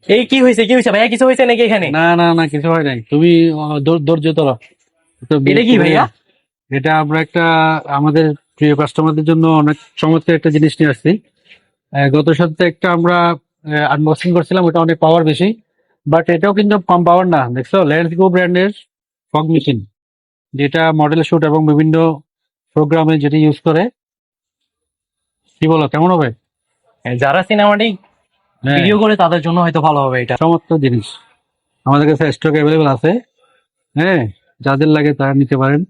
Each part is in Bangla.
এই কি হয়েছে, কি হয়েছে ভাইয়া? কিছু হয়েছে নাকি এখানে? না না না, কিছু হয় নাই, তুমি ধৈর্য ধরো। তো এটা কি ভাইয়া? এটা আমরা একটা আমাদের প্রিয় কাস্টমারদের জন্য অনেক চমৎকার একটা জিনিস নিয়ে আসছি। গত সপ্তাহে একটা আমরা আনবক্সিং করছিলাম, ওটা অনেক পাওয়ার বেশি, বাট এটাও কিন্তু কম পাওয়ার না। দেখছো, লেন্সকো ব্র্যান্ডের ফগ মেশিন, যেটা মডেল শুট এবং বিভিন্ন প্রোগ্রামে যেটা ইউজ করে। কি বলো, কেমন হবে? যারা সিনেমাটিক হ্যাঁ, ভিডিও করে তাদের জন্য হয়তো ভালো হবে এটা। চমৎকার জিনিস। আমাদের কাছে স্টক অ্যাভেলেবল আছে। হ্যাঁ, যাদের লাগে তারা নিতে পারেন।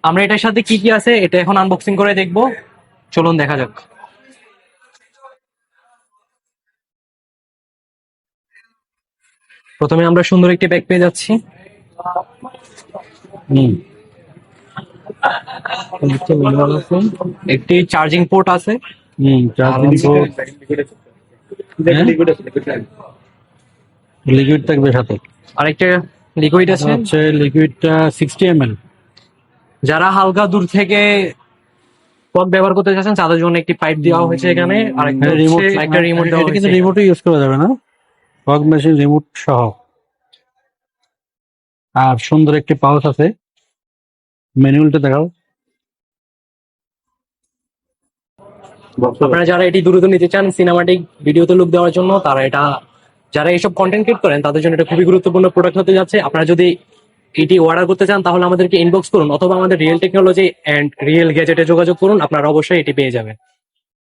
আমরা এটার সাথে কি কি আছে এটা এখন আনবক্সিং করে দেখবো, চলুন দেখা যাক। প্রথমে আমরা সুন্দর একটি ব্যাগ পেয়ে যাচ্ছি। হুম। একটি চার্জিং পোর্ট আছে। চার্জিং পোর্ট, লিকুইড থাকবে সাথে। আরেকটা লিকুইড আছে। হচ্ছে লিকুইডটা 60 ml। যারা হালকা দূর থেকে পথ ব্যবহার করতে চাচ্ছেন তাদের জন্য একটি পাইপ দেওয়া হয়েছে এখানে, আরেকটা রিমোট, হচ্ছে একটা রিমোট দেওয়া এটা হয়েছে কিন্তু এখানে। রিমোটও ইউজ করা যাবে না, ফগ মেশিন রিমোট সহ। আর সুন্দর একটি পাউচ আছে। ম্যানুয়ালটা দেখাও। আপনারা যারা এটি দ্রুত নিতে চান সিনেমাটিক ভিডিওতে লুক দেওয়ার জন্য, তারা এটা, যারা এইসব কন্টেন্ট ক্রিয়েট করেন তাদের জন্য এটা খুবই গুরুত্বপূর্ণ প্রোডাক্ট হতে যাচ্ছে। আপনারা যদি এটি অর্ডার করতে চান তাহলে আমাদেরকে ইনবক্স করুন অথবা আমাদের রিয়েল টেকনোলজি এন্ড রিয়েল গ্যাজেটে যোগাযোগ করুন, আপনারা অবশ্যই এটি পেয়ে যাবেন।